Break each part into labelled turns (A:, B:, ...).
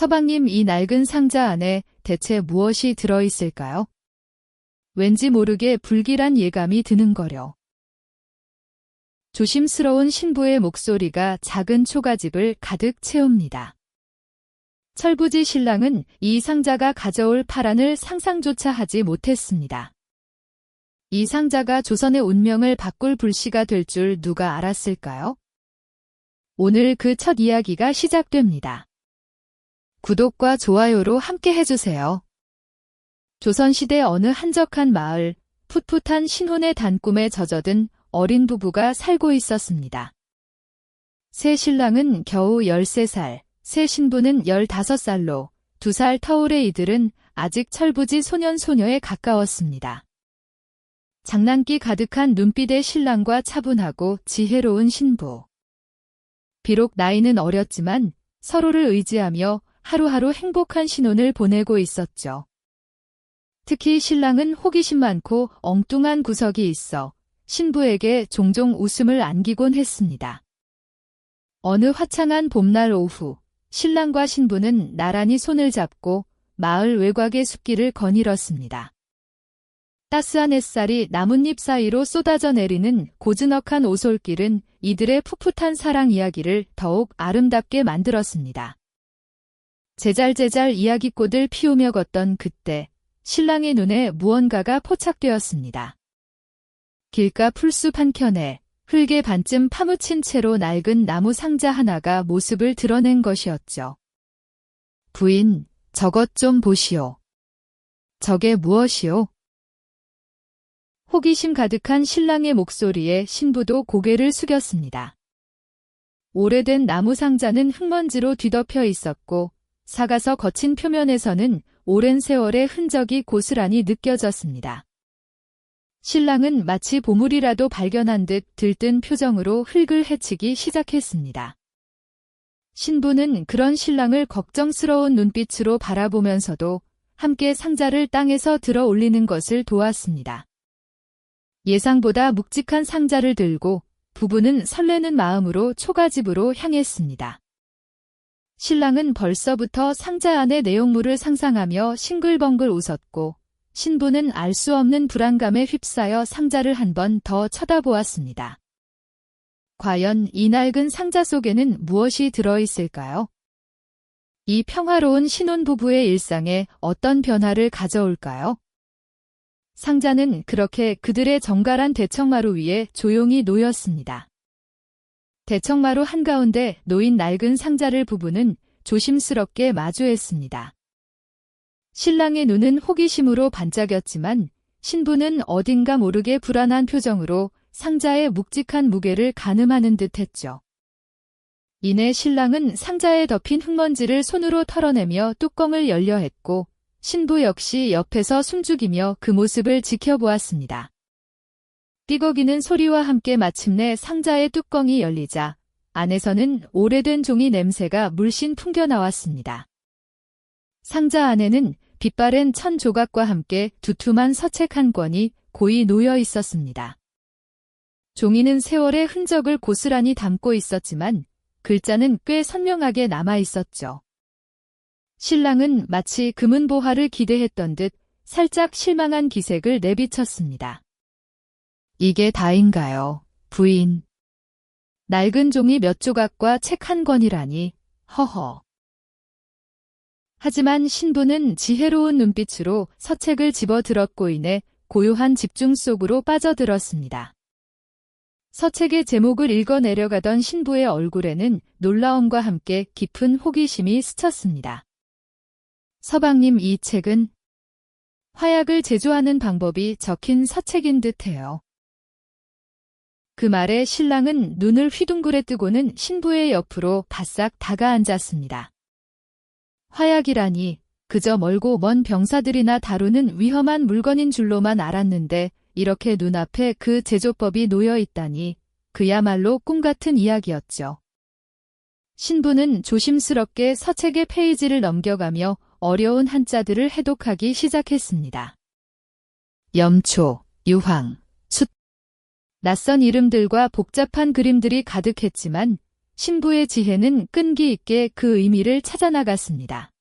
A: 서방님, 이 낡은 상자 안에 대체 무엇이 들어있을까요? 왠지 모르게 불길한 예감이 드는 거려. 조심스러운 신부의 목소리가 작은 초가집을 가득 채웁니다. 철부지 신랑은 이 상자가 가져올 파란을 상상조차 하지 못했습니다. 이 상자가 조선의 운명을 바꿀 불씨가 될 줄 누가 알았을까요? 오늘 그 첫 이야기가 시작됩니다. 구독과 좋아요로 함께 해주세요. 조선시대 어느 한적한 마을, 풋풋한 신혼의 단꿈에 젖어든 어린 부부가 살고 있었습니다. 새 신랑은 겨우 13살, 새 신부는 15살로 2살 터울의 이들은 아직 철부지 소년소녀에 가까웠습니다. 장난기 가득한 눈빛의 신랑과 차분하고 지혜로운 신부. 비록 나이는 어렸지만 서로를 의지하며 하루하루 행복한 신혼을 보내고 있었죠. 특히 신랑은 호기심 많고 엉뚱한 구석이 있어 신부에게 종종 웃음을 안기곤 했습니다. 어느 화창한 봄날 오후, 신랑과 신부는 나란히 손을 잡고 마을 외곽의 숲길을 거닐었습니다. 따스한 햇살이 나뭇잎 사이로 쏟아져 내리는 고즈넉한 오솔길은 이들의 풋풋한 사랑 이야기를 더욱 아름답게 만들었습니다. 제잘제잘 이야기꽃을 피우며 걷던 그때 신랑의 눈에 무언가가 포착되었습니다. 길가 풀숲 한켠에 흙에 반쯤 파묻힌 채로 낡은 나무 상자 하나가 모습을 드러낸 것이었죠. 부인, 저것 좀 보시오. 저게 무엇이오? 호기심 가득한 신랑의 목소리에 신부도 고개를 숙였습니다. 오래된 나무 상자는 흙먼지로 뒤덮여 있었고 사가서 거친 표면에서는 오랜 세월의 흔적이 고스란히 느껴졌습니다. 신랑은 마치 보물이라도 발견한 듯 들뜬 표정으로 흙을 헤치기 시작했습니다. 신부는 그런 신랑을 걱정스러운 눈빛으로 바라보면서도 함께 상자를 땅에서 들어 올리는 것을 도왔습니다. 예상보다 묵직한 상자를 들고 부부는 설레는 마음으로 초가집으로 향했습니다. 신랑은 벌써부터 상자 안의 내용물을 상상하며 싱글벙글 웃었고 신부는 알 수 없는 불안감에 휩싸여 상자를 한 번 더 쳐다보았습니다. 과연 이 낡은 상자 속에는 무엇이 들어있을까요? 이 평화로운 신혼부부의 일상에 어떤 변화를 가져올까요? 상자는 그렇게 그들의 정갈한 대청마루 위에 조용히 놓였습니다. 대청마루 한가운데 놓인 낡은 상자를 부부는 조심스럽게 마주했습니다. 신랑의 눈은 호기심으로 반짝였지만 신부는 어딘가 모르게 불안한 표정으로 상자의 묵직한 무게를 가늠하는 듯했죠. 이내 신랑은 상자에 덮인 흙먼지를 손으로 털어내며 뚜껑을 열려 했고 신부 역시 옆에서 숨죽이며 그 모습을 지켜보았습니다. 삐걱이는 소리와 함께 마침내 상자의 뚜껑이 열리자 안에서는 오래된 종이 냄새가 물씬 풍겨나왔습니다. 상자 안에는 빛바랜 천 조각과 함께 두툼한 서책 한 권이 고이 놓여 있었습니다. 종이는 세월의 흔적을 고스란히 담고 있었지만 글자는 꽤 선명하게 남아 있었죠. 신랑은 마치 금은보화를 기대했던 듯 살짝 실망한 기색을 내비쳤습니다. 이게 다인가요, 부인? 낡은 종이 몇 조각과 책 한 권이라니, 허허. 하지만 신부는 지혜로운 눈빛으로 서책을 집어들었고 이내 고요한 집중 속으로 빠져들었습니다. 서책의 제목을 읽어 내려가던 신부의 얼굴에는 놀라움과 함께 깊은 호기심이 스쳤습니다. 서방님, 이 책은 화약을 제조하는 방법이 적힌 서책인 듯해요. 그 말에 신랑은 눈을 휘둥그레 뜨고는 신부의 옆으로 바싹 다가앉았습니다. 화약이라니 그저 멀고 먼 병사들이나 다루는 위험한 물건인 줄로만 알았는데 이렇게 눈앞에 그 제조법이 놓여 있다니 그야말로 꿈같은 이야기였죠. 신부는 조심스럽게 서책의 페이지를 넘겨가며 어려운 한자들을 해독하기 시작했습니다. 염초, 유황, 숫. 낯선 이름들과 복잡한 그림들이 가득했지만 신부의 지혜는 끈기 있게 그 의미를 찾아나갔습니다.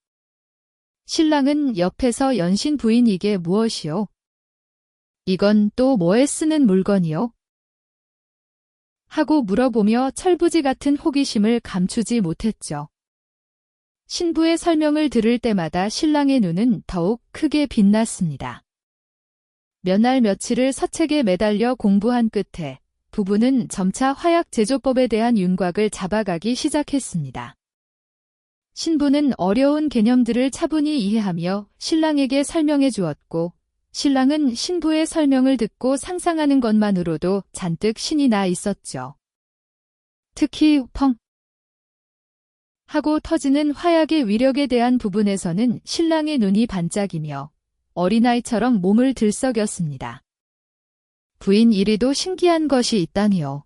A: 신랑은 옆에서 연신 부인 이게 무엇이요? 이건 또 뭐에 쓰는 물건이요? 하고 물어보며 철부지 같은 호기심을 감추지 못했죠. 신부의 설명을 들을 때마다 신랑의 눈은 더욱 크게 빛났습니다. 몇 날 며칠을 서책에 매달려 공부한 끝에 부부는 점차 화약 제조법에 대한 윤곽을 잡아가기 시작했습니다. 신부는 어려운 개념들을 차분히 이해하며 신랑에게 설명해 주었고, 신랑은 신부의 설명을 듣고 상상하는 것만으로도 잔뜩 신이 나 있었죠. 특히 펑 하고 터지는 화약의 위력에 대한 부분에서는 신랑의 눈이 반짝이며 어린아이처럼 몸을 들썩였습니다. 부인 이리도 신기한 것이 있다니요.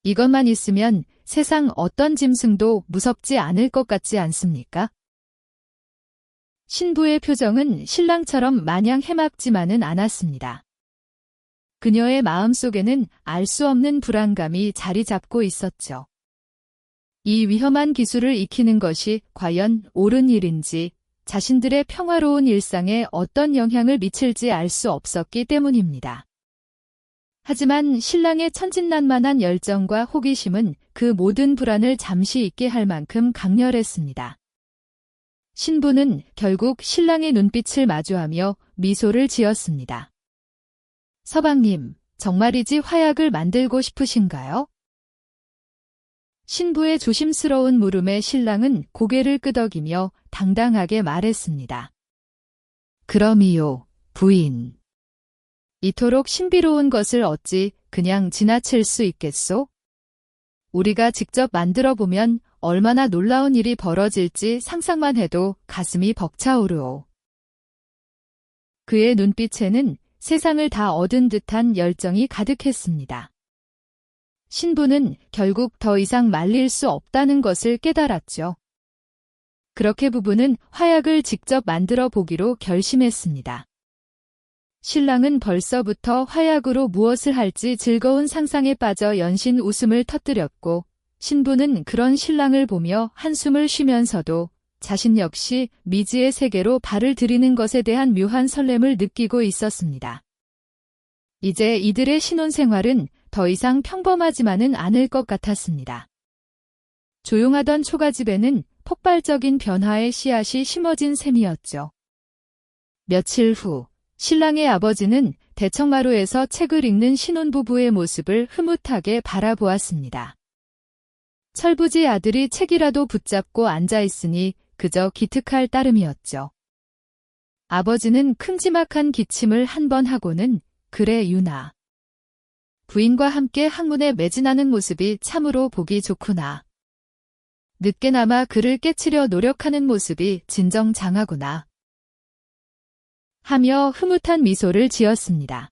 A: 이것만 있으면 세상 어떤 짐승도 무섭지 않을 것 같지 않습니까? 신부의 표정은 신랑처럼 마냥 해맑지만은 않았습니다. 그녀의 마음속에는 알 수 없는 불안감이 자리 잡고 있었죠. 이 위험한 기술을 익히는 것이 과연 옳은 일인지, 자신들의 평화로운 일상에 어떤 영향을 미칠지 알 수 없었기 때문입니다. 하지만 신랑의 천진난만한 열정과 호기심은 그 모든 불안을 잠시 잊게 할 만큼 강렬했습니다. 신부는 결국 신랑의 눈빛을 마주하며 미소를 지었습니다. 서방님, 정말이지 화약을 만들고 싶으신가요? 신부의 조심스러운 물음에 신랑은 고개를 끄덕이며 당당하게 말했습니다. 그럼이요, 부인. 이토록 신비로운 것을 어찌 그냥 지나칠 수 있겠소? 우리가 직접 만들어 보면 얼마나 놀라운 일이 벌어질지 상상만 해도 가슴이 벅차오르오. 그의 눈빛에는 세상을 다 얻은 듯한 열정이 가득했습니다. 신부는 결국 더 이상 말릴 수 없다는 것을 깨달았죠. 그렇게 부부는 화약을 직접 만들어 보기로 결심했습니다. 신랑은 벌써부터 화약으로 무엇을 할지 즐거운 상상에 빠져 연신 웃음을 터뜨렸고, 신부는 그런 신랑을 보며 한숨을 쉬면서도 자신 역시 미지의 세계로 발을 들이는 것에 대한 묘한 설렘을 느끼고 있었습니다. 이제 이들의 신혼생활은 더 이상 평범하지만은 않을 것 같았습니다. 조용하던 초가집에는 폭발적인 변화의 씨앗이 심어진 셈이었죠. 며칠 후 신랑의 아버지는 대청마루에서 책을 읽는 신혼부부의 모습을 흐뭇하게 바라보았습니다. 철부지 아들이 책이라도 붙잡고 앉아있으니 그저 기특할 따름이었죠. 아버지는 큼지막한 기침을 한 번 하고는 그래 유나. 부인과 함께 학문에 매진하는 모습이 참으로 보기 좋구나. 늦게나마 그를 깨치려 노력하는 모습이 진정 장하구나. 하며 흐뭇한 미소를 지었습니다.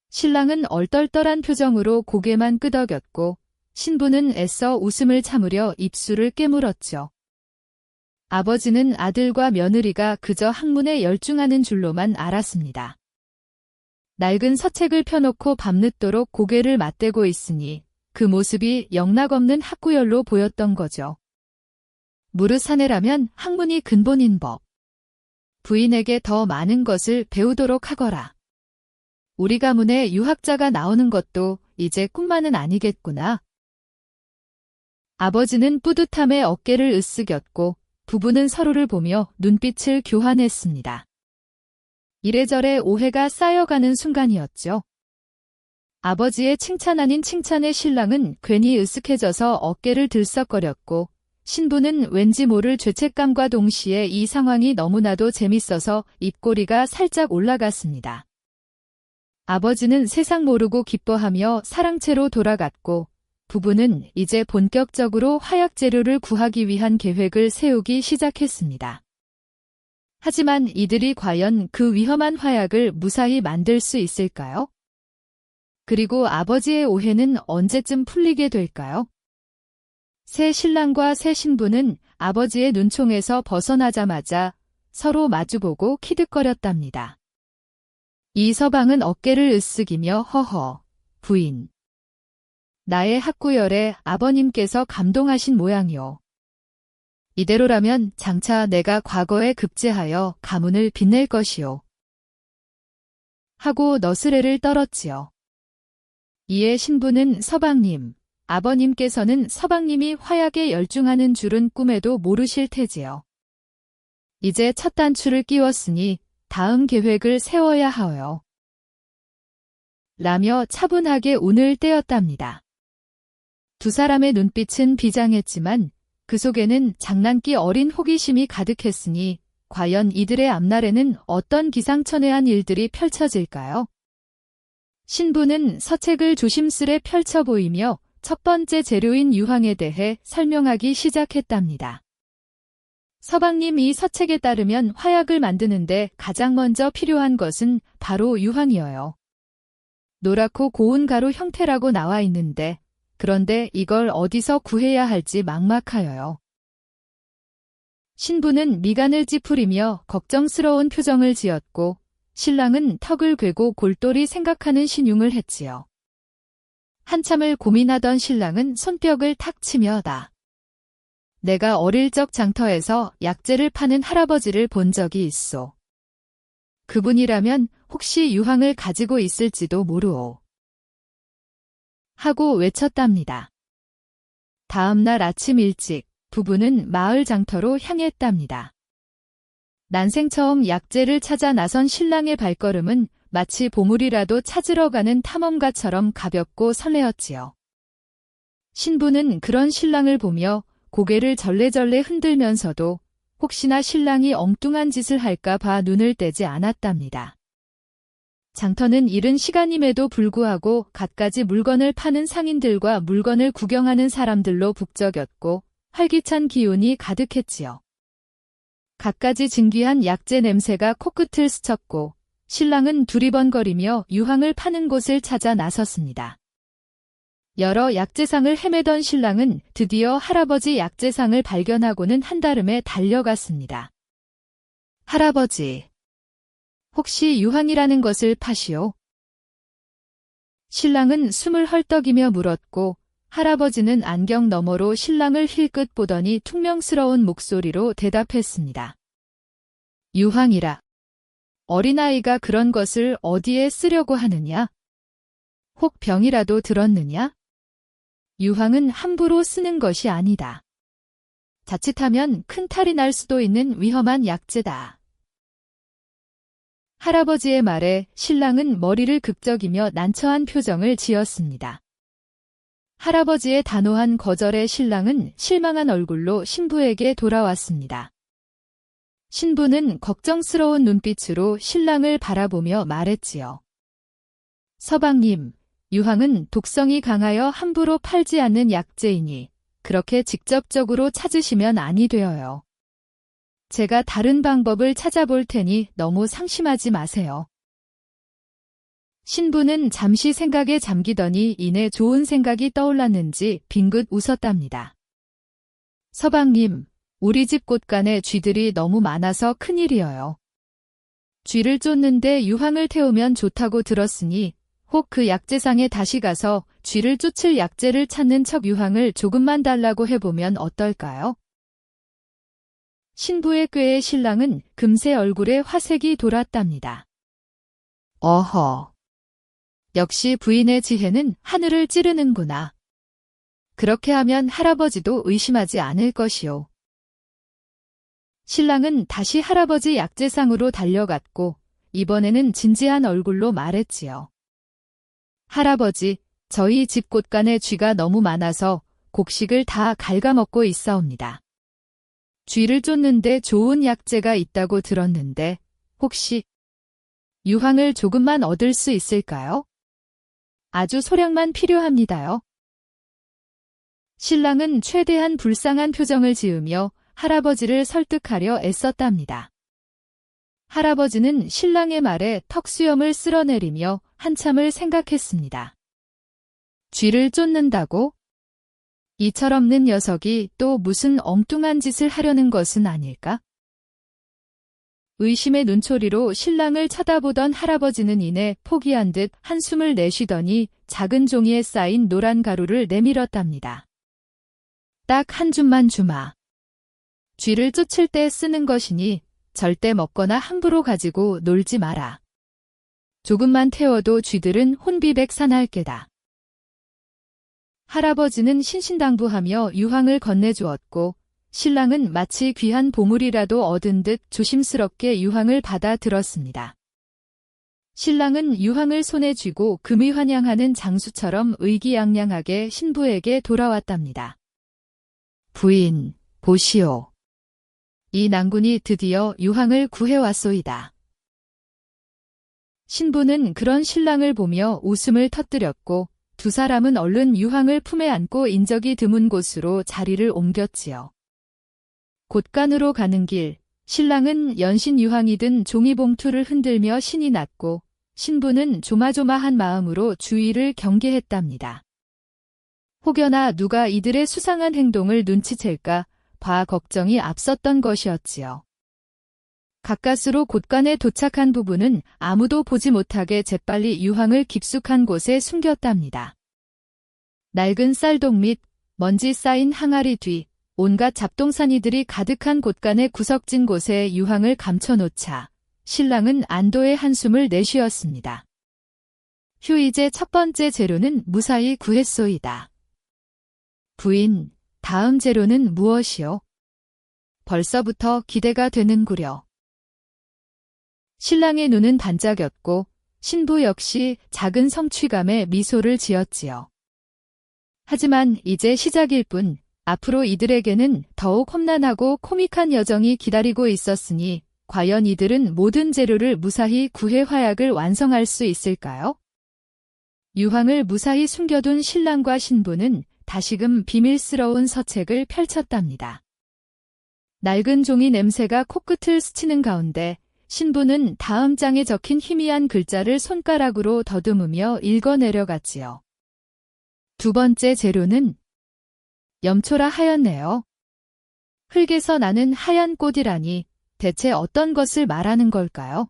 A: 신랑은 얼떨떨한 표정으로 고개만 끄덕였고 신부는 애써 웃음을 참으려 입술을 깨물었죠. 아버지는 아들과 며느리가 그저 학문에 열중하는 줄로만 알았습니다. 낡은 서책을 펴놓고 밤늦도록 고개를 맞대고 있으니 그 모습이 영락없는 학구열로 보였던 거죠. 무릇 사내라면 학문이 근본인 법. 부인에게 더 많은 것을 배우도록 하거라. 우리 가문에 유학자가 나오는 것도 이제 꿈만은 아니겠구나. 아버지는 뿌듯함에 어깨를 으쓱였고 부부는 서로를 보며 눈빛을 교환했습니다. 이래저래 오해가 쌓여가는 순간이었죠. 아버지의 칭찬 아닌 칭찬에 신랑은 괜히 으쓱해져서 어깨를 들썩거렸고 신부는 왠지 모를 죄책감과 동시에 이 상황이 너무나도 재밌어서 입꼬리가 살짝 올라갔습니다. 아버지는 세상 모르고 기뻐하며 사랑채로 돌아갔고 부부는 이제 본격적으로 화약 재료를 구하기 위한 계획을 세우기 시작했습니다. 하지만 이들이 과연 그 위험한 화약을 무사히 만들 수 있을까요? 그리고 아버지의 오해는 언제쯤 풀리게 될까요? 새 신랑과 새 신부는 아버지의 눈총에서 벗어나자마자 서로 마주보고 키득거렸답니다. 이 서방은 어깨를 으쓱이며 허허, 부인. 나의 학구열에 아버님께서 감동하신 모양이오. 이대로라면 장차 내가 과거에 급제하여 가문을 빛낼 것이오. 하고 너스레를 떨었지요. 이에 신부는 서방님, 아버님께서는 서방님이 화약에 열중하는 줄은 꿈에도 모르실 테지요. 이제 첫 단추를 끼웠으니 다음 계획을 세워야 하여. 라며 차분하게 운을 떼었답니다. 두 사람의 눈빛은 비장했지만 그 속에는 장난기 어린 호기심이 가득했으니 과연 이들의 앞날에는 어떤 기상천외한 일들이 펼쳐질까요? 신부는 서책을 조심스레 펼쳐 보이며 첫 번째 재료인 유황에 대해 설명하기 시작했답니다. 서방님, 이 서책에 따르면 화약을 만드는데 가장 먼저 필요한 것은 바로 유황이어요. 노랗고 고운 가루 형태라고 나와 있는데 그런데 이걸 어디서 구해야 할지 막막하여요. 신부는 미간을 찌푸리며 걱정스러운 표정을 지었고 신랑은 턱을 괴고 골똘히 생각하는 신용을 했지요. 한참을 고민하던 신랑은 손뼉을 탁 치며 내가 어릴 적 장터에서 약재를 파는 할아버지를 본 적이 있소. 그분이라면 혹시 유황을 가지고 있을지도 모르오. 하고 외쳤답니다. 다음 날 아침 일찍 부부는 마을 장터로 향했답니다. 난생 처음 약재를 찾아 나선 신랑의 발걸음은 마치 보물이라도 찾으러 가는 탐험가처럼 가볍고 설레었지요. 신부는 그런 신랑을 보며 고개를 절레절레 흔들면서도 혹시나 신랑이 엉뚱한 짓을 할까 봐 눈을 떼지 않았답니다. 장터는 이른 시간임에도 불구하고 갖가지 물건을 파는 상인들과 물건을 구경하는 사람들로 북적였고 활기찬 기운이 가득했지요. 갖가지 진귀한 약재 냄새가 코끝을 스쳤고 신랑은 두리번거리며 유황을 파는 곳을 찾아 나섰습니다. 여러 약재상을 헤매던 신랑은 드디어 할아버지 약재상을 발견하고는 한달음에 달려갔습니다. 할아버지, 혹시 유황이라는 것을 파시오? 신랑은 숨을 헐떡이며 물었고 할아버지는 안경 너머로 신랑을 힐끗 보더니 퉁명스러운 목소리로 대답했습니다. 유황이라. 어린아이가 그런 것을 어디에 쓰려고 하느냐? 혹 병이라도 들었느냐? 유황은 함부로 쓰는 것이 아니다. 자칫하면 큰 탈이 날 수도 있는 위험한 약재다. 할아버지의 말에 신랑은 머리를 극적이며 난처한 표정을 지었습니다. 할아버지의 단호한 거절에 신랑은 실망한 얼굴로 신부에게 돌아왔습니다. 신부는 걱정스러운 눈빛으로 신랑을 바라보며 말했지요. 서방님, 유황은 독성이 강하여 함부로 팔지 않는 약재이니 그렇게 직접적으로 찾으시면 아니 되어요. 제가 다른 방법을 찾아볼 테니 너무 상심하지 마세요. 신부는 잠시 생각에 잠기더니 이내 좋은 생각이 떠올랐는지 빙긋 웃었답니다. 서방님, 우리 집 곳간에 쥐들이 너무 많아서 큰일이어요. 쥐를 쫓는데 유황을 태우면 좋다고 들었으니 혹 그 약재상에 다시 가서 쥐를 쫓을 약재를 찾는 척 유황을 조금만 달라고 해보면 어떨까요? 신부의 꾀에 신랑은 금세 얼굴에 화색이 돌았답니다. 어허. 역시 부인의 지혜는 하늘을 찌르는구나. 그렇게 하면 할아버지도 의심하지 않을 것이오. 신랑은 다시 할아버지 약재상으로 달려갔고 이번에는 진지한 얼굴로 말했지요. 할아버지, 저희 집 곳간에 쥐가 너무 많아서 곡식을 다 갉아먹고 있사옵니다. 쥐를 쫓는데 좋은 약재가 있다고 들었는데 혹시 유황을 조금만 얻을 수 있을까요? 아주 소량만 필요합니다요. 신랑은 최대한 불쌍한 표정을 지으며 할아버지를 설득하려 애썼답니다. 할아버지는 신랑의 말에 턱수염을 쓸어내리며 한참을 생각했습니다. 쥐를 쫓는다고? 이 철없는 녀석이 또 무슨 엉뚱한 짓을 하려는 것은 아닐까? 의심의 눈초리로 신랑을 쳐다보던 할아버지는 이내 포기한 듯 한숨을 내쉬더니 작은 종이에 쌓인 노란 가루를 내밀었답니다. 딱 한 줌만 주마. 쥐를 쫓을 때 쓰는 것이니 절대 먹거나 함부로 가지고 놀지 마라. 조금만 태워도 쥐들은 혼비백산할 게다. 할아버지는 신신당부하며 유황을 건네주었고 신랑은 마치 귀한 보물이라도 얻은 듯 조심스럽게 유황을 받아 들었습니다. 신랑은 유황을 손에 쥐고 금이 환영하는 장수처럼 의기양양하게 신부에게 돌아왔답니다. 부인, 보시오. 이 낭군이 드디어 유황을 구해왔소이다. 신부는 그런 신랑을 보며 웃음을 터뜨렸고 두 사람은 얼른 유황을 품에 안고 인적이 드문 곳으로 자리를 옮겼지요. 곳간으로 가는 길, 신랑은 연신 유황이 든 종이봉투를 흔들며 신이 났고 신부는 조마조마한 마음으로 주위를 경계했답니다. 혹여나 누가 이들의 수상한 행동을 눈치챌까 봐 걱정이 앞섰던 것이었지요. 가까스로 곳간에 도착한 부부는 아무도 보지 못하게 재빨리 유황을 깊숙한 곳에 숨겼답니다. 낡은 쌀독 및 먼지 쌓인 항아리 뒤, 온갖 잡동사니들이 가득한 곳간의 구석진 곳에 유황을 감춰놓자 신랑은 안도의 한숨을 내쉬었습니다. 휴 이제 첫 번째 재료는 무사히 구했소이다. 부인, 다음 재료는 무엇이요? 벌써부터 기대가 되는구려. 신랑의 눈은 반짝였고 신부 역시 작은 성취감에 미소를 지었지요. 하지만 이제 시작일 뿐 앞으로 이들에게는 더욱 험난하고 코믹한 여정이 기다리고 있었으니 과연 이들은 모든 재료를 무사히 구해 화약을 완성할 수 있을까요? 유황을 무사히 숨겨둔 신랑과 신부는 다시금 비밀스러운 서책을 펼쳤답니다. 낡은 종이 냄새가 코끝을 스치는 가운데 신부는 다음 장에 적힌 희미한 글자를 손가락으로 더듬으며 읽어내려갔지요. 두 번째 재료는 염초라 하였네요. 흙에서 나는 하얀 꽃이라니 대체 어떤 것을 말하는 걸까요?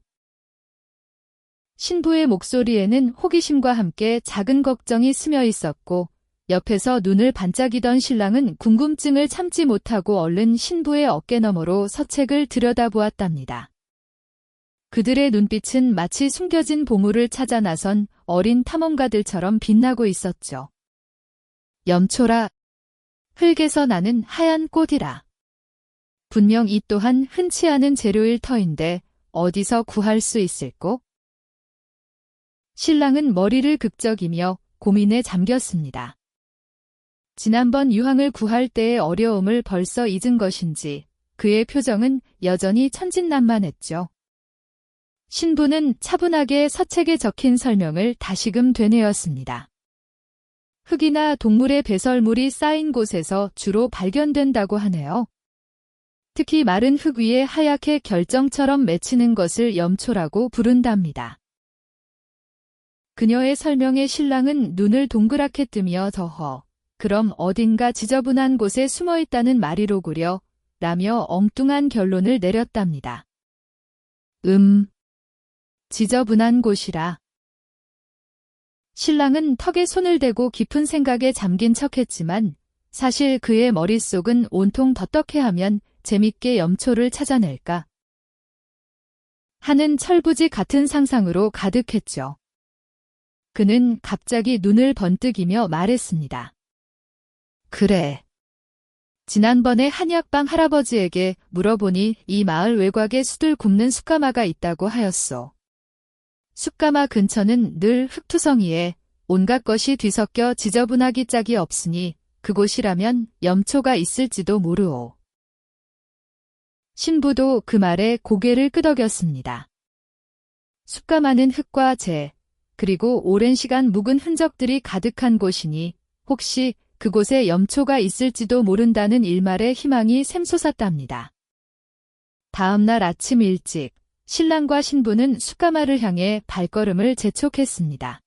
A: 신부의 목소리에는 호기심과 함께 작은 걱정이 스며 있었고 옆에서 눈을 반짝이던 신랑은 궁금증을 참지 못하고 얼른 신부의 어깨너머로 서책을 들여다보았답니다. 그들의 눈빛은 마치 숨겨진 보물을 찾아 나선 어린 탐험가들처럼 빛나고 있었죠. 염초라, 흙에서 나는 하얀 꽃이라. 분명 이 또한 흔치 않은 재료일 터인데 어디서 구할 수 있을꼬? 신랑은 머리를 극적이며 고민에 잠겼습니다. 지난번 유황을 구할 때의 어려움을 벌써 잊은 것인지 그의 표정은 여전히 천진난만했죠. 신부는 차분하게 서책에 적힌 설명을 다시금 되뇌었습니다. 흙이나 동물의 배설물이 쌓인 곳에서 주로 발견된다고 하네요. 특히 마른 흙 위에 하얗게 결정처럼 맺히는 것을 염초라고 부른답니다. 그녀의 설명에 신랑은 눈을 동그랗게 뜨며 더허, 그럼 어딘가 지저분한 곳에 숨어있다는 말이로구려 라며 엉뚱한 결론을 내렸답니다. 지저분한 곳이라. 신랑은 턱에 손을 대고 깊은 생각에 잠긴 척했지만 사실 그의 머릿속은 온통 어떻게 하면 재밌게 염초를 찾아낼까 하는 철부지 같은 상상으로 가득했죠. 그는 갑자기 눈을 번뜩이며 말했습니다. 그래. 지난번에 한약방 할아버지에게 물어보니 이 마을 외곽에 숯을 굽는 숯가마가 있다고 하였소. 숯가마 근처는 늘 흙투성이에 온갖 것이 뒤섞여 지저분하기 짝이 없으니 그곳이라면 염초가 있을지도 모르오. 신부도 그 말에 고개를 끄덕였습니다. 숯가마는 흙과 재, 그리고 오랜 시간 묵은 흔적들이 가득한 곳이니 혹시 그곳에 염초가 있을지도 모른다는 일말의 희망이 샘솟았답니다. 다음 날 아침 일찍 신랑과 신부는 숯가마를 향해 발걸음을 재촉했습니다.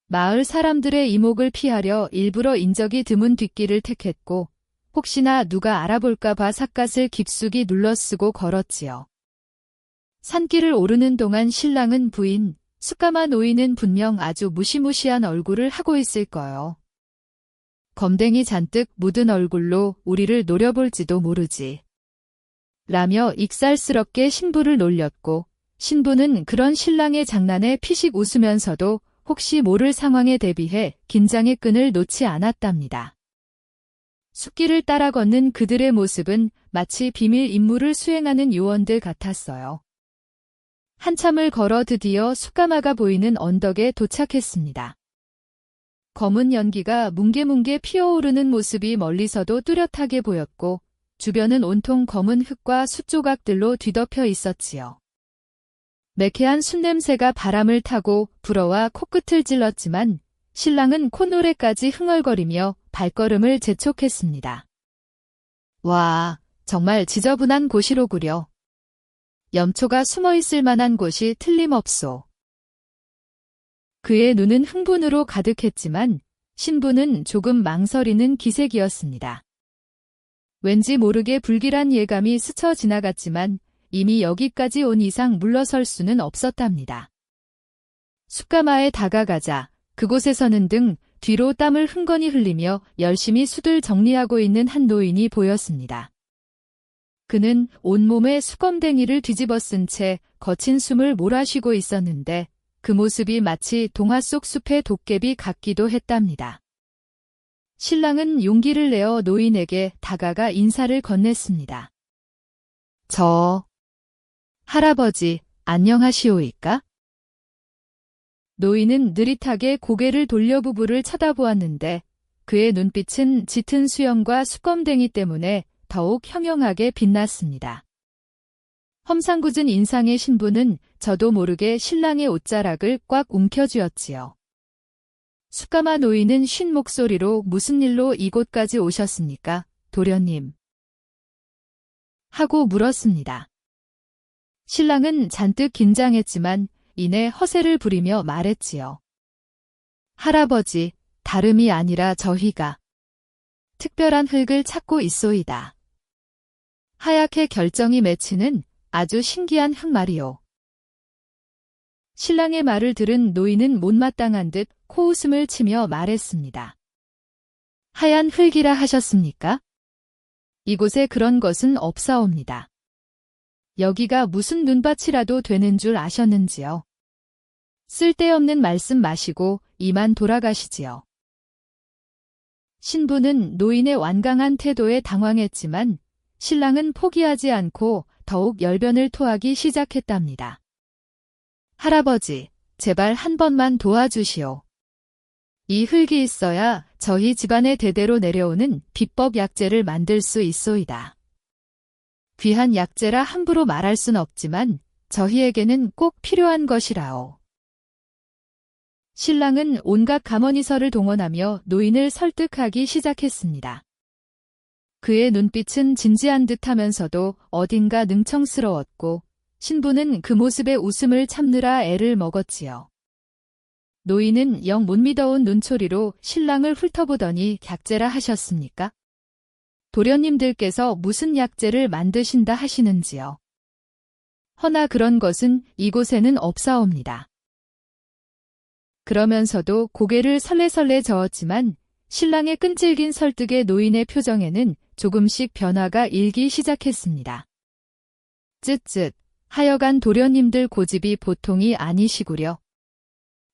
A: 마을 사람들의 이목을 피하려 일부러 인적이 드문 뒷길을 택했고 혹시나 누가 알아볼까 봐 삿갓을 깊숙이 눌러쓰고 걸었지요. 산길을 오르는 동안 신랑은 부인, 숫가마 노인은 분명 아주 무시무시한 얼굴을 하고 있을 거요. 검댕이 잔뜩 묻은 얼굴로 우리를 노려볼지도 모르지. 라며 익살스럽게 신부를 놀렸고, 신부는 그런 신랑의 장난에 피식 웃으면서도 혹시 모를 상황에 대비해 긴장의 끈을 놓지 않았답니다. 숲길을 따라 걷는 그들의 모습은 마치 비밀 임무를 수행하는 요원들 같았어요. 한참을 걸어 드디어 숫가마가 보이는 언덕에 도착했습니다. 검은 연기가 뭉게뭉게 피어오르는 모습이 멀리서도 뚜렷하게 보였고 주변은 온통 검은 흙과 숯조각들로 뒤덮여 있었지요. 매캐한 숯냄새가 바람을 타고 불어와 코끝을 찔렀지만 신랑은 콧노래까지 흥얼거리며 발걸음을 재촉했습니다. 와, 정말 지저분한 곳이로구려. 염초가 숨어있을 만한 곳이 틀림없소. 그의 눈은 흥분으로 가득했지만 신부는 조금 망설이는 기색이었습니다. 왠지 모르게 불길한 예감이 스쳐 지나갔지만 이미 여기까지 온 이상 물러설 수는 없었답니다. 숫가마에 다가가자 그곳에서는 등 뒤로 땀을 흥건히 흘리며 열심히 숯을 정리하고 있는 한 노인이 보였습니다. 그는 온몸에 수검댕이를 뒤집어 쓴 채 거친 숨을 몰아쉬고 있었는데 그 모습이 마치 동화 속 숲의 도깨비 같기도 했답니다. 신랑은 용기를 내어 노인에게 다가가 인사를 건넸습니다. 할아버지, 안녕하시오이까? 노인은 느릿하게 고개를 돌려 부부를 쳐다보았는데 그의 눈빛은 짙은 수염과 수검댕이 때문에 더욱 형형하게 빛났습니다. 험상궂은 인상의 신부는 저도 모르게 신랑의 옷자락을 꽉 움켜쥐었지요. 숫가마 노인은 쉰 목소리로 무슨 일로 이곳까지 오셨습니까, 도련님? 하고 물었습니다. 신랑은 잔뜩 긴장했지만 이내 허세를 부리며 말했지요. 할아버지, 다름이 아니라 저희가 특별한 흙을 찾고 있소이다. 하얗게 결정이 맺히는 아주 신기한 흙 말이오. 신랑의 말을 들은 노인은 못마땅한 듯 코웃음을 치며 말했습니다. 하얀 흙이라 하셨습니까? 이곳에 그런 것은 없사옵니다. 여기가 무슨 눈밭이라도 되는 줄 아셨는지요? 쓸데없는 말씀 마시고 이만 돌아가시지요. 신부는 노인의 완강한 태도에 당황했지만 신랑은 포기하지 않고 더욱 열변을 토하기 시작했답니다. 할아버지, 제발 한 번만 도와주시오. 이 흙이 있어야 저희 집안의 대대로 내려오는 비법 약재를 만들 수 있소이다. 귀한 약재라 함부로 말할 순 없지만 저희에게는 꼭 필요한 것이라오. 신랑은 온갖 가머니설을 동원하며 노인을 설득하기 시작했습니다. 그의 눈빛은 진지한 듯하면서도 어딘가 능청스러웠고 신부는 그 모습에 웃음을 참느라 애를 먹었지요. 노인은 영 못 믿어온 눈초리로 신랑을 훑어보더니 약재라 하셨습니까? 도련님들께서 무슨 약재를 만드신다 하시는지요? 허나 그런 것은 이곳에는 없사옵니다. 그러면서도 고개를 설레설레 저었지만 신랑의 끈질긴 설득에 노인의 표정에는 조금씩 변화가 일기 시작했습니다. 쯧쯧, 하여간 도련님들 고집이 보통이 아니시구려.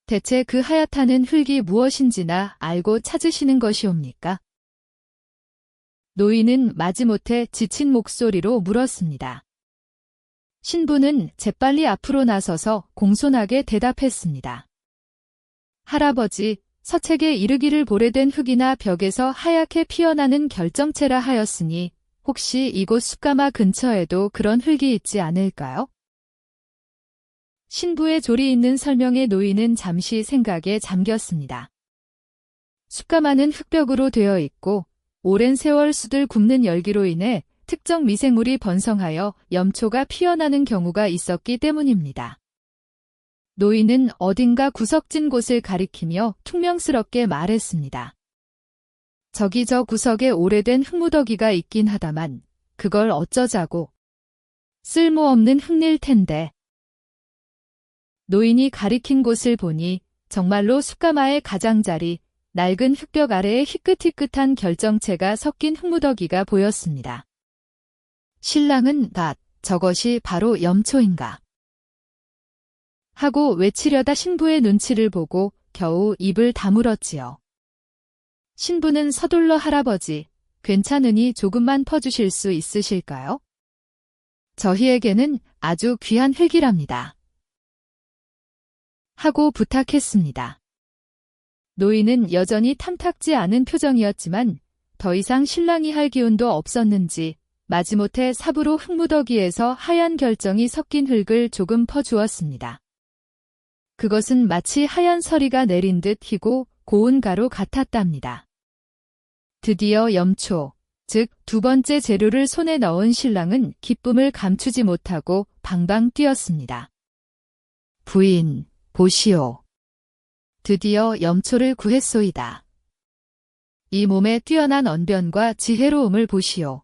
A: 대체 그 하얗다는 흙이 무엇인지나 알고 찾으시는 것이옵니까? 노인은 마지못해 지친 목소리로 물었습니다. 신부는 재빨리 앞으로 나서서 공손하게 대답했습니다. 할아버지, 서책에 이르기를 보레된 흙이나 벽에서 하얗게 피어나는 결정체라 하였으니 혹시 이곳 숫가마 근처에도 그런 흙이 있지 않을까요? 신부의 조리 있는 설명에 노인은 잠시 생각에 잠겼습니다. 숫가마는 흙벽으로 되어 있고 오랜 세월 숯을 굽는 열기로 인해 특정 미생물이 번성하여 염초가 피어나는 경우가 있었기 때문입니다. 노인은 어딘가 구석진 곳을 가리키며 퉁명스럽게 말했습니다. 저기 저 구석에 오래된 흙무더기가 있긴 하다만 그걸 어쩌자고. 쓸모없는 흙일 텐데. 노인이 가리킨 곳을 보니 정말로 숯가마의 가장자리, 낡은 흙벽 아래에 희끗희끗한 결정체가 섞인 흙무더기가 보였습니다. 신랑은 저것이 바로 염초인가? 하고 외치려다 신부의 눈치를 보고 겨우 입을 다물었지요. 신부는 서둘러 할아버지, 괜찮으니 조금만 퍼주실 수 있으실까요? 저희에게는 아주 귀한 흙이랍니다. 하고 부탁했습니다. 노인은 여전히 탐탁지 않은 표정이었지만 더 이상 신랑이 할 기운도 없었는지 마지못해 삽으로 흙무더기에서 하얀 결정이 섞인 흙을 조금 퍼주었습니다. 그것은 마치 하얀 서리가 내린 듯 희고 고운 가루 같았답니다. 드디어 염초, 즉 두 번째 재료를 손에 넣은 신랑은 기쁨을 감추지 못하고 방방 뛰었습니다. 부인, 보시오. 드디어 염초를 구했소이다. 이 몸의 뛰어난 언변과 지혜로움을 보시오.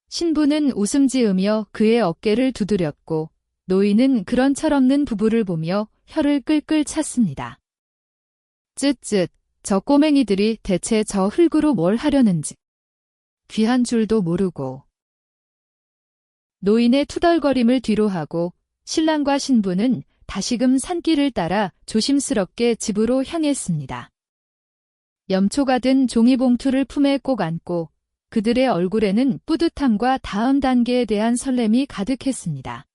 A: 신부는 웃음 지으며 그의 어깨를 두드렸고 노인은 그런 철없는 부부를 보며 혀를 끌끌 찼습니다. 쯧쯧, 저 꼬맹이들이 대체 저 흙으로 뭘 하려는지 귀한 줄도 모르고. 노인의 투덜거림을 뒤로하고 신랑과 신부는 다시금 산길을 따라 조심스럽게 집으로 향했습니다. 염초가 든 종이봉투를 품에 꼭 안고 그들의 얼굴에는 뿌듯함과 다음 단계에 대한 설렘이 가득했습니다.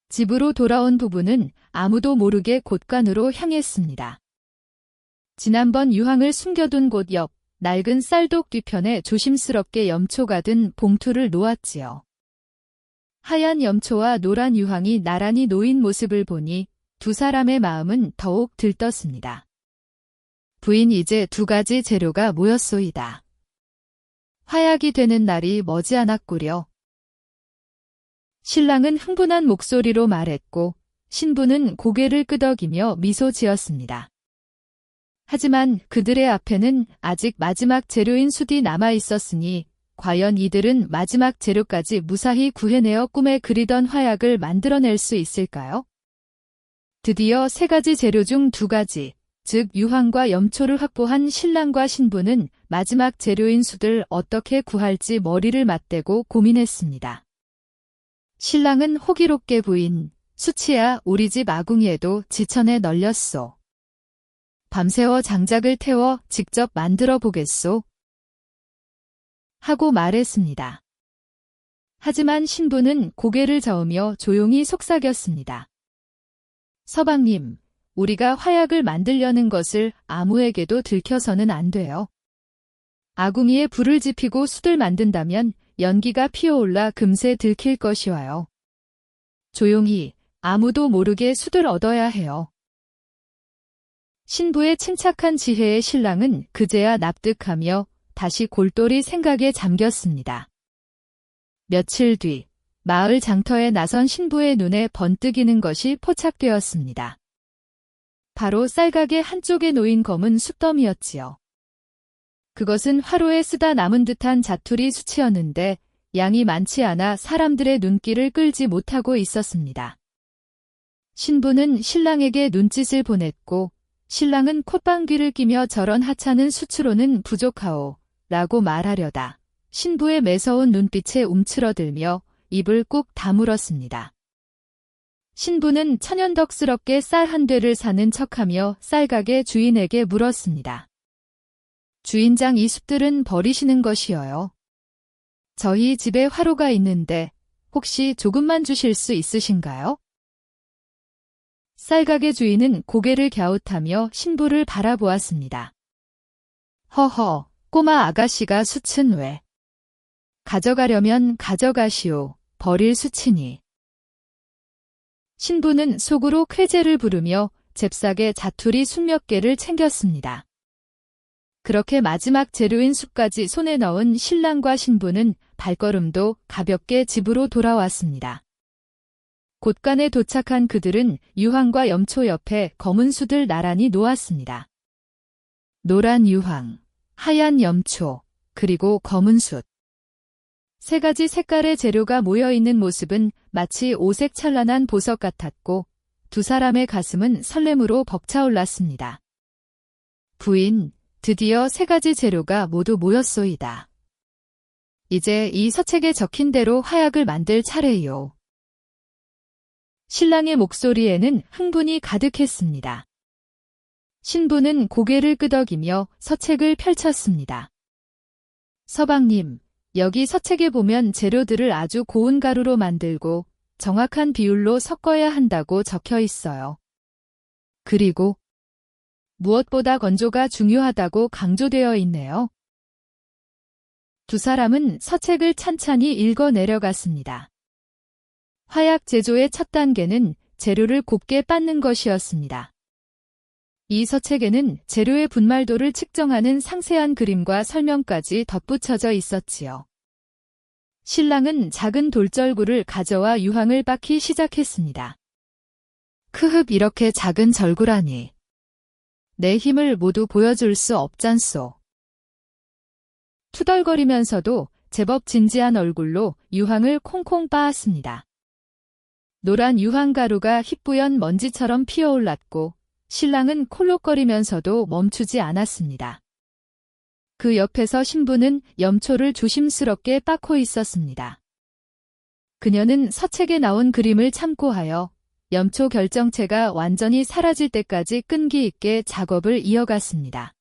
A: 집으로 돌아온 부부는 아무도 모르게 곳간으로 향했습니다. 지난번 유황을 숨겨둔 곳 옆 낡은 쌀독 뒤편에 조심스럽게 염초가 든 봉투를 놓았지요. 하얀 염초와 노란 유황이 나란히 놓인 모습을 보니 두 사람의 마음은 더욱 들떴습니다. 부인 이제 두 가지 재료가 모였소이다. 화약이 되는 날이 머지않았구려. 신랑은 흥분한 목소리로 말했고 신부는 고개를 끄덕이며 미소 지었습니다. 하지만 그들의 앞에는 아직 마지막 재료인 숯이 남아 있었으니 과연 이들은 마지막 재료까지 무사히 구해내어 꿈에 그리던 화약을 만들어낼 수 있을까요? 드디어 세 가지 재료 중 두 가지, 즉 유황과 염초를 확보한 신랑과 신부는 마지막 재료인 숯을 어떻게 구할지 머리를 맞대고 고민했습니다. 신랑은 호기롭게 부인, 수치야 우리 집 아궁이에도 지천에 널렸소. 밤새워 장작을 태워 직접 만들어 보겠소. 하고 말했습니다. 하지만 신부는 고개를 저으며 조용히 속삭였습니다. 서방님, 우리가 화약을 만들려는 것을 아무에게도 들켜서는 안 돼요. 아궁이에 불을 지피고 숯을 만든다면 연기가 피어올라 금세 들킬 것이와요. 조용히 아무도 모르게 숯을 얻어야 해요. 신부의 침착한 지혜에 신랑은 그제야 납득하며 다시 골똘히 생각에 잠겼습니다. 며칠 뒤 마을 장터에 나선 신부의 눈에 번뜩이는 것이 포착되었습니다. 바로 쌀가게 한쪽에 놓인 검은 숯더미였지요. 그것은 화로에 쓰다 남은 듯한 자투리 수치였는데 양이 많지 않아 사람들의 눈길을 끌지 못하고 있었습니다. 신부는 신랑에게 눈짓을 보냈고 신랑은 콧방귀를 끼며 저런 하찮은 수치로는 부족하오 라고 말하려다 신부의 매서운 눈빛에 움츠러들며 입을 꾹 다물었습니다. 신부는 천연덕스럽게 쌀 한 되를 사는 척하며 쌀가게 주인에게 물었습니다. 주인장 이 숯들은 버리시는 것이어요. 저희 집에 화로가 있는데 혹시 조금만 주실 수 있으신가요? 쌀가게 주인은 고개를 갸웃하며 신부를 바라보았습니다. 허허, 꼬마 아가씨가 숯은 왜? 가져가려면 가져가시오. 버릴 숯이니. 신부는 속으로 쾌재를 부르며 잽싸게 자투리 숯 몇 개를 챙겼습니다. 그렇게 마지막 재료인 숯까지 손에 넣은 신랑과 신부는 발걸음도 가볍게 집으로 돌아왔습니다. 곳간에 도착한 그들은 유황과 염초 옆에 검은 숯을 나란히 놓았습니다. 노란 유황, 하얀 염초, 그리고 검은 숯. 세 가지 색깔의 재료가 모여있는 모습은 마치 오색 찬란한 보석 같았고 두 사람의 가슴은 설렘으로 벅차올랐습니다. 부인, 드디어 세 가지 재료가 모두 모였소이다. 이제 이 서책에 적힌 대로 화약을 만들 차례요. 신랑의 목소리에는 흥분이 가득했습니다. 신부는 고개를 끄덕이며 서책을 펼쳤습니다. 서방님, 여기 서책에 보면 재료들을 아주 고운 가루로 만들고 정확한 비율로 섞어야 한다고 적혀 있어요. 그리고 무엇보다 건조가 중요하다고 강조되어 있네요. 두 사람은 서책을 찬찬히 읽어 내려갔습니다. 화약 제조의 첫 단계는 재료를 곱게 빻는 것이었습니다. 이 서책에는 재료의 분말도를 측정하는 상세한 그림과 설명까지 덧붙여져 있었지요. 신랑은 작은 돌절구를 가져와 유황을 빻기 시작했습니다. 크흡 이렇게 작은 절구라니. 내 힘을 모두 보여줄 수 없잖소. 투덜거리면서도 제법 진지한 얼굴로 유황을 콩콩 빻았습니다. 노란 유황가루가 희뿌연 먼지처럼 피어올랐고 신랑은 콜록거리면서도 멈추지 않았습니다. 그 옆에서 신부는 염초를 조심스럽게 빻고 있었습니다. 그녀는 서책에 나온 그림을 참고하여 염초 결정체가 완전히 사라질 때까지 끈기 있게 작업을 이어갔습니다.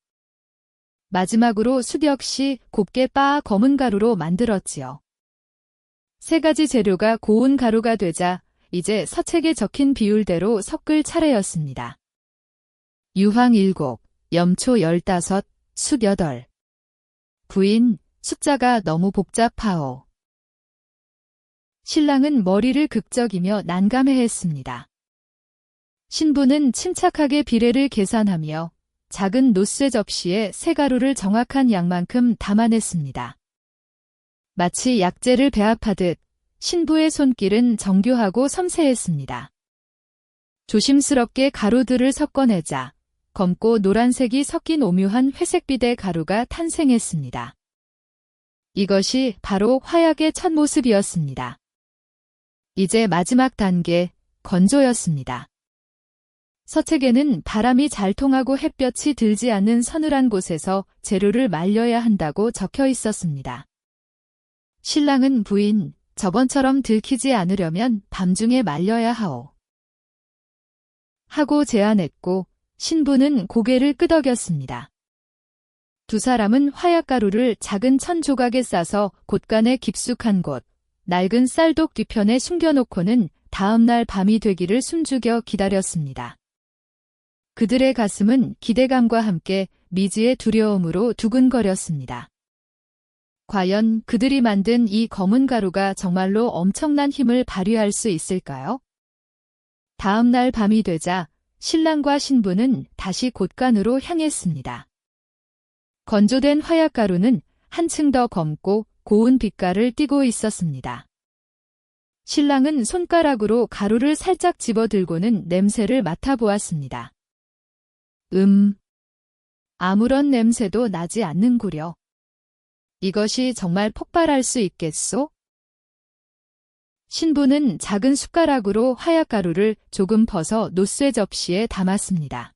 A: 마지막으로 숯 역시 곱게 빻아 검은 가루로 만들었지요. 세 가지 재료가 고운 가루가 되자 이제 서책에 적힌 비율대로 섞을 차례였습니다. 유황 7, 염초 15, 숯 8. 부인, 숫자가 너무 복잡하오. 신랑은 머리를 극적이며 난감해했습니다. 신부는 침착하게 비례를 계산하며 작은 노쇠 접시에 쇠가루를 정확한 양만큼 담아냈습니다. 마치 약재를 배합하듯 신부의 손길은 정교하고 섬세했습니다. 조심스럽게 가루들을 섞어내자 검고 노란색이 섞인 오묘한 회색빛의 가루가 탄생했습니다. 이것이 바로 화약의 첫 모습이었습니다. 이제 마지막 단계, 건조였습니다. 서책에는 바람이 잘 통하고 햇볕이 들지 않는 서늘한 곳에서 재료를 말려야 한다고 적혀 있었습니다. 신랑은 부인, 저번처럼 들키지 않으려면 밤중에 말려야 하오. 하고 제안했고 신부는 고개를 끄덕였습니다. 두 사람은 화약가루를 작은 천 조각에 싸서 곳간에 깊숙한 곳, 낡은 쌀독 뒤편에 숨겨놓고는 다음 날 밤이 되기를 숨죽여 기다렸습니다. 그들의 가슴은 기대감과 함께 미지의 두려움으로 두근거렸습니다. 과연 그들이 만든 이 검은 가루가 정말로 엄청난 힘을 발휘할 수 있을까요? 다음 날 밤이 되자 신랑과 신부는 다시 곳간으로 향했습니다. 건조된 화약가루는 한층 더 검고 고운 빛깔을 띠고 있었습니다. 신랑은 손가락으로 가루를 살짝 집어들고는 냄새를 맡아보았습니다. 아무런 냄새도 나지 않는구려. 이것이 정말 폭발할 수 있겠소? 신부는 작은 숟가락으로 화약가루를 조금 퍼서 노쇠 접시에 담았습니다.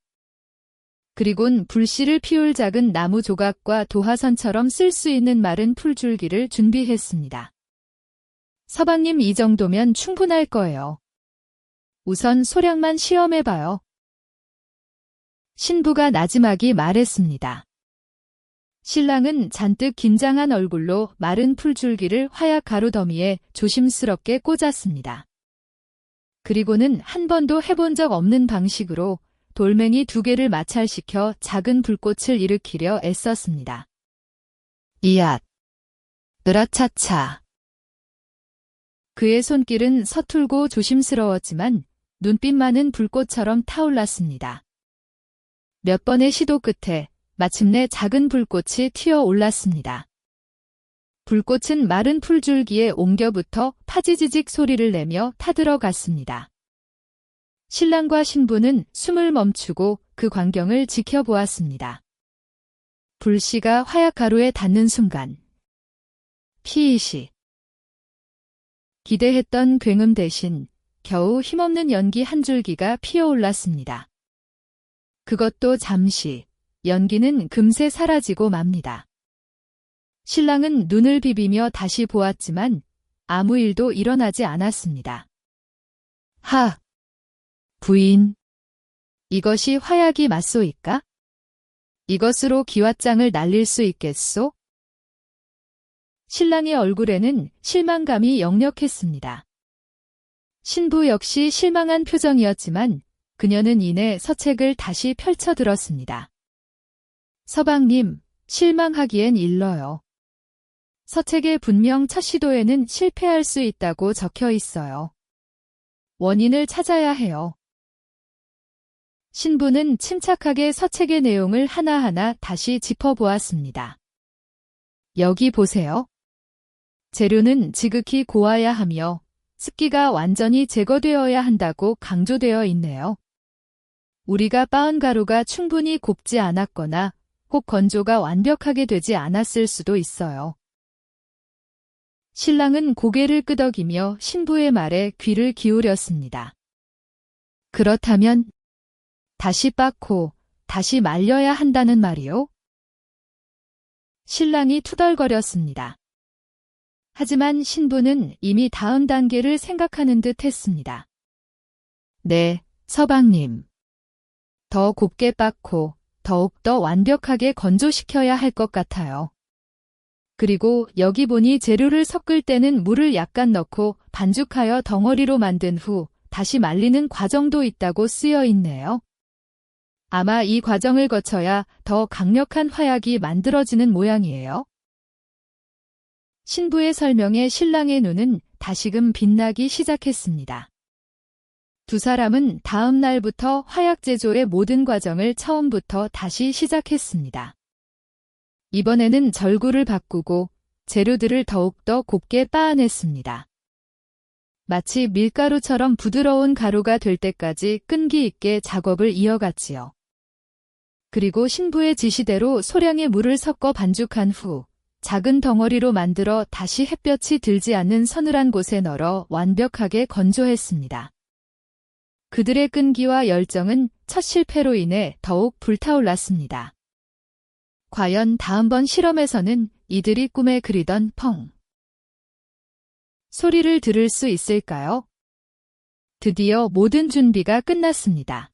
A: 그리곤 불씨를 피울 작은 나무 조각과 도화선처럼 쓸 수 있는 마른 풀줄기를 준비했습니다. 서방님, 이 정도면 충분할 거예요. 우선 소량만 시험해봐요. 신부가 나지막이 말했습니다. 신랑은 잔뜩 긴장한 얼굴로 마른 풀줄기를 화약 가루 더미에 조심스럽게 꽂았습니다. 그리고는 한 번도 해본 적 없는 방식으로 돌멩이 2개를 마찰시켜 작은 불꽃을 일으키려 애썼습니다. 이앗! 으라차차! 그의 손길은 서툴고 조심스러웠지만 눈빛만은 불꽃처럼 타올랐습니다. 몇 번의 시도 끝에 마침내 작은 불꽃이 튀어 올랐습니다. 불꽃은 마른 풀줄기에 옮겨붙어 파지지직 소리를 내며 타들어갔습니다. 신랑과 신부는 숨을 멈추고 그 광경을 지켜보았습니다. 불씨가 화약 가루에 닿는 순간 피이시 기대했던 굉음 대신 겨우 힘없는 연기 한 줄기가 피어올랐습니다. 그것도 잠시, 연기는 금세 사라지고 맙니다. 신랑은 눈을 비비며 다시 보았지만 아무 일도 일어나지 않았습니다. 하! 부인! 이것이 화약이 맞소이까? 이것으로 기왓장을 날릴 수 있겠소? 신랑의 얼굴에는 실망감이 역력했습니다. 신부 역시 실망한 표정이었지만 그녀는 이내 서책을 다시 펼쳐들었습니다. 서방님, 실망하기엔 일러요. 서책에 분명 첫 시도에는 실패할 수 있다고 적혀 있어요. 원인을 찾아야 해요. 신부는 침착하게 서책의 내용을 하나하나 다시 짚어보았습니다. 여기 보세요. 재료는 지극히 고와야 하며 습기가 완전히 제거되어야 한다고 강조되어 있네요. 우리가 빻은 가루가 충분히 곱지 않았거나 혹 건조가 완벽하게 되지 않았을 수도 있어요. 신랑은 고개를 끄덕이며 신부의 말에 귀를 기울였습니다. 그렇다면 다시 빻고 다시 말려야 한다는 말이요? 신랑이 투덜거렸습니다. 하지만 신부는 이미 다음 단계를 생각하는 듯 했습니다. 네, 서방님. 더 곱게 빻고 더욱더 완벽하게 건조시켜야 할 것 같아요. 그리고 여기 보니 재료를 섞을 때는 물을 약간 넣고 반죽하여 덩어리로 만든 후 다시 말리는 과정도 있다고 쓰여 있네요. 아마 이 과정을 거쳐야 더 강력한 화약이 만들어지는 모양이에요. 신부의 설명에 신랑의 눈은 다시금 빛나기 시작했습니다. 두 사람은 다음 날부터 화약 제조의 모든 과정을 처음부터 다시 시작했습니다. 이번에는 절구를 바꾸고 재료들을 더욱더 곱게 빻아냈습니다. 마치 밀가루처럼 부드러운 가루가 될 때까지 끈기 있게 작업을 이어갔지요. 그리고 신부의 지시대로 소량의 물을 섞어 반죽한 후 작은 덩어리로 만들어 다시 햇볕이 들지 않는 서늘한 곳에 널어 완벽하게 건조했습니다. 그들의 끈기와 열정은 첫 실패로 인해 더욱 불타올랐습니다. 과연 다음번 실험에서는 이들이 꿈에 그리던 펑 소리를 들을 수 있을까요? 드디어 모든 준비가 끝났습니다.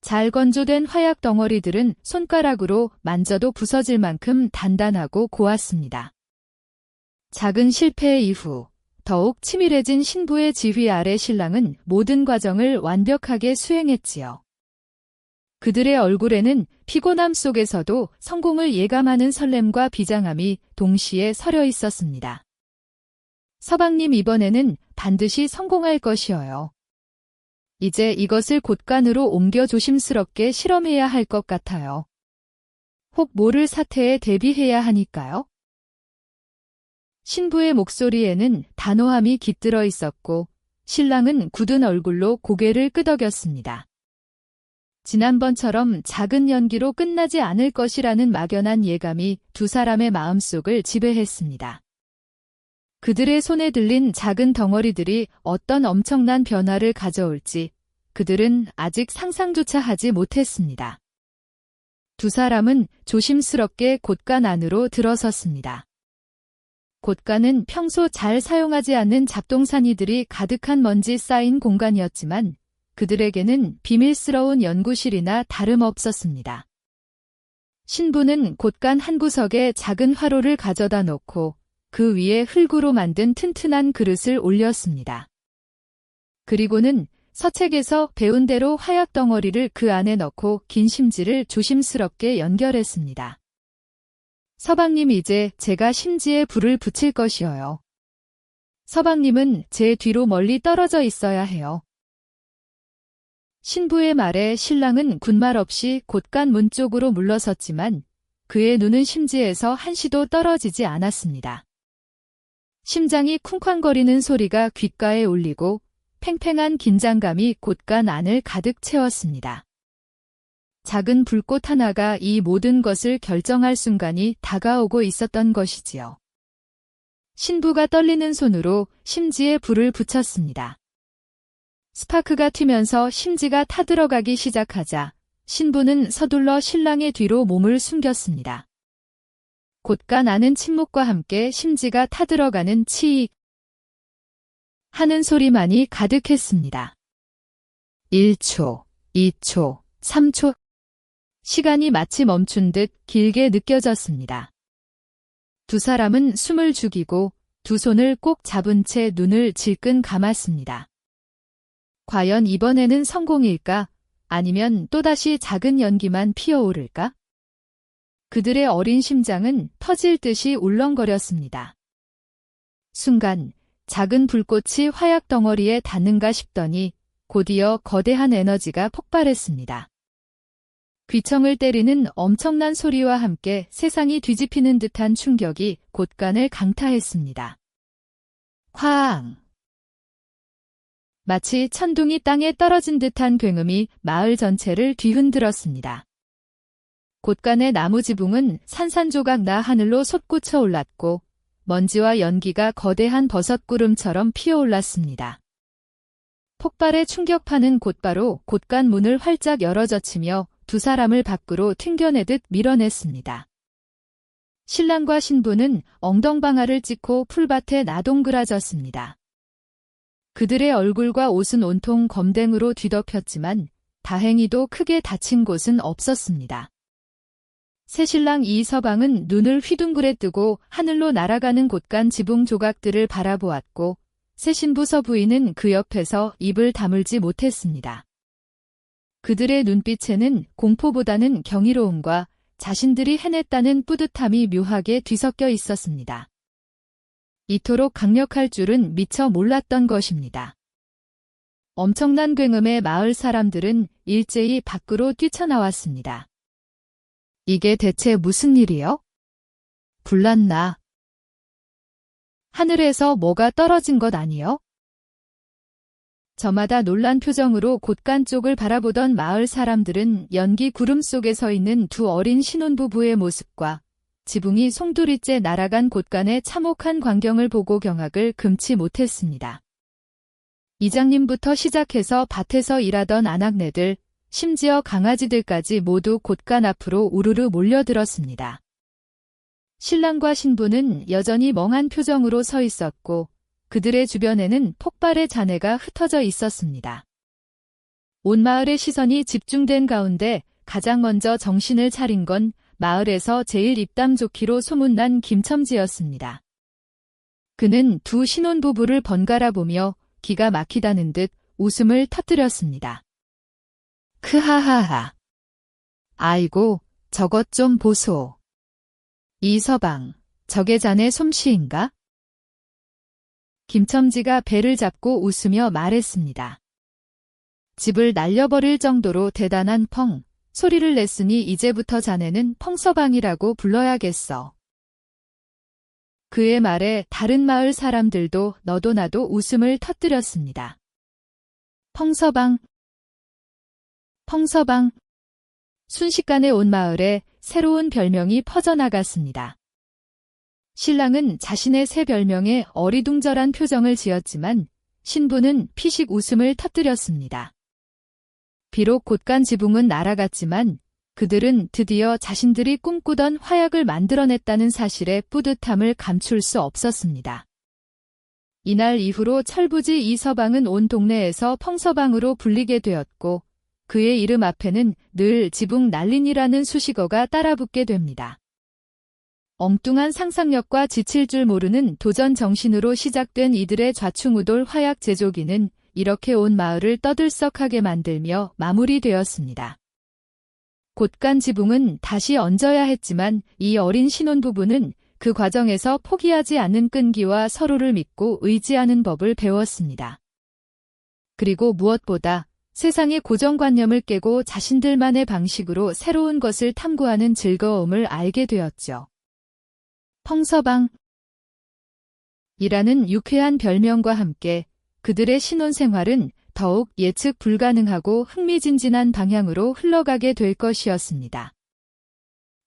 A: 잘 건조된 화약 덩어리들은 손가락으로 만져도 부서질 만큼 단단하고 고왔습니다. 작은 실패 이후 더욱 치밀해진 신부의 지휘 아래 신랑은 모든 과정을 완벽하게 수행했지요. 그들의 얼굴에는 피곤함 속에서도 성공을 예감하는 설렘과 비장함이 동시에 서려 있었습니다. 서방님, 이번에는 반드시 성공할 것이어요. 이제 이것을 곳간으로 옮겨 조심스럽게 실험해야 할 것 같아요. 혹 모를 사태에 대비해야 하니까요. 신부의 목소리에는 단호함이 깃들어 있었고 신랑은 굳은 얼굴로 고개를 끄덕였습니다. 지난번처럼 작은 연기로 끝나지 않을 것이라는 막연한 예감이 두 사람의 마음속을 지배했습니다. 그들의 손에 들린 작은 덩어리들이 어떤 엄청난 변화를 가져올지 그들은 아직 상상조차 하지 못했습니다. 두 사람은 조심스럽게 곳간 안으로 들어섰습니다. 곳간은 평소 잘 사용하지 않는 잡동사니들이 가득한 먼지 쌓인 공간이었지만 그들에게는 비밀스러운 연구실이나 다름없었습니다. 신부는 곳간 한 구석에 작은 화로를 가져다 놓고 그 위에 흙으로 만든 튼튼한 그릇을 올렸습니다. 그리고는 서책에서 배운 대로 화약 덩어리를 그 안에 넣고 긴 심지를 조심스럽게 연결했습니다. 서방님, 이제 제가 심지에 불을 붙일 것이어요. 서방님은 제 뒤로 멀리 떨어져 있어야 해요. 신부의 말에 신랑은 군말 없이 곳간 문 쪽으로 물러섰지만 그의 눈은 심지에서 한시도 떨어지지 않았습니다. 심장이 쿵쾅거리는 소리가 귓가에 울리고 팽팽한 긴장감이 곳간 안을 가득 채웠습니다. 작은 불꽃 하나가 이 모든 것을 결정할 순간이 다가오고 있었던 것이지요. 신부가 떨리는 손으로 심지에 불을 붙였습니다. 스파크가 튀면서 심지가 타들어가기 시작하자 신부는 서둘러 신랑의 뒤로 몸을 숨겼습니다. 곧가 나는 침묵과 함께 심지가 타들어가는 치익 하는 소리만이 가득했습니다. 1초, 2초, 3초. 시간이 마치 멈춘 듯 길게 느껴졌습니다. 두 사람은 숨을 죽이고 두 손을 꼭 잡은 채 눈을 질끈 감았습니다. 과연 이번에는 성공일까? 아니면 또다시 작은 연기만 피어오를까? 그들의 어린 심장은 터질 듯이 울렁거렸습니다. 순간 작은 불꽃이 화약 덩어리에 닿는가 싶더니 곧이어 거대한 에너지가 폭발했습니다. 귀청을 때리는 엄청난 소리와 함께 세상이 뒤집히는 듯한 충격이 곳간을 강타했습니다. 쾅! 마치 천둥이 땅에 떨어진 듯한 굉음이 마을 전체를 뒤흔들었습니다. 곳간의 나무 지붕은 산산조각 나 하늘로 솟구쳐 올랐고 먼지와 연기가 거대한 버섯구름처럼 피어올랐습니다. 폭발의 충격파는 곧바로 곳간 문을 활짝 열어젖히며 두 사람을 밖으로 튕겨내듯 밀어냈습니다. 신랑과 신부는 엉덩방아를 찍고 풀밭에 나동그라졌습니다. 그들의 얼굴과 옷은 온통 검댕으로 뒤덮였지만 다행히도 크게 다친 곳은 없었습니다. 새신랑 이서방은 눈을 휘둥그레 뜨고 하늘로 날아가는 곳간 지붕 조각들을 바라보았고 새신부 서부인은 그 옆에서 입을 다물지 못했습니다. 그들의 눈빛에는 공포보다는 경이로움과 자신들이 해냈다는 뿌듯함이 묘하게 뒤섞여 있었습니다. 이토록 강력할 줄은 미처 몰랐던 것입니다. 엄청난 굉음에 마을 사람들은 일제히 밖으로 뛰쳐나왔습니다. 이게 대체 무슨 일이요? 불났나? 하늘에서 뭐가 떨어진 것 아니요? 저마다 놀란 표정으로 곳간 쪽을 바라보던 마을 사람들은 연기 구름 속에 서 있는 두 어린 신혼부부의 모습과 지붕이 송두리째 날아간 곳간의 참혹한 광경을 보고 경악을 금치 못했습니다. 이장님부터 시작해서 밭에서 일하던 아낙네들, 심지어 강아지들까지 모두 곳간 앞으로 우르르 몰려들었습니다. 신랑과 신부는 여전히 멍한 표정으로 서 있었고 그들의 주변에는 폭발의 잔해가 흩어져 있었습니다. 온 마을의 시선이 집중된 가운데 가장 먼저 정신을 차린 건 마을에서 제일 입담 좋기로 소문난 김첨지였습니다. 그는 두 신혼부부를 번갈아 보며 기가 막히다는 듯 웃음을 터뜨렸습니다. 크하하하. 아이고, 저것 좀 보소. 이서방, 저게 자네 솜씨인가? 김첨지가 배를 잡고 웃으며 말했습니다. 집을 날려버릴 정도로 대단한 펑, 소리를 냈으니 이제부터 자네는 펑서방이라고 불러야겠어. 그의 말에 다른 마을 사람들도 너도 나도 웃음을 터뜨렸습니다. 펑서방, 펑서방. 순식간에 온 마을에 새로운 별명이 퍼져나갔습니다. 신랑은 자신의 새 별명에 어리둥절한 표정을 지었지만 신부는 피식 웃음을 터뜨렸습니다. 비록 곳간 지붕은 날아갔지만 그들은 드디어 자신들이 꿈꾸던 화약을 만들어냈다는 사실에 뿌듯함을 감출 수 없었습니다. 이날 이후로 철부지 이서방은 온 동네에서 펑서방으로 불리게 되었고 그의 이름 앞에는 늘 지붕 날린이라는 수식어가 따라붙게 됩니다. 엉뚱한 상상력과 지칠 줄 모르는 도전 정신으로 시작된 이들의 좌충우돌 화약 제조기는 이렇게 온 마을을 떠들썩하게 만들며 마무리되었습니다. 곳간 지붕은 다시 얹어야 했지만 이 어린 신혼부부는 그 과정에서 포기하지 않는 끈기와 서로를 믿고 의지하는 법을 배웠습니다. 그리고 무엇보다 세상의 고정관념을 깨고 자신들만의 방식으로 새로운 것을 탐구하는 즐거움을 알게 되었죠. 펑서방 이라는 유쾌한 별명과 함께 그들의 신혼생활은 더욱 예측 불가능하고 흥미진진한 방향으로 흘러가게 될 것이었습니다.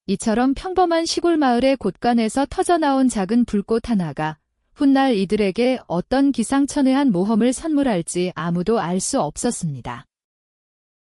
A: 이처럼 평범한 시골 마을의 곳간에서 터져나온 작은 불꽃 하나가 훗날 이들에게 어떤 기상천외한 모험을 선물할지 아무도 알 수 없었습니다.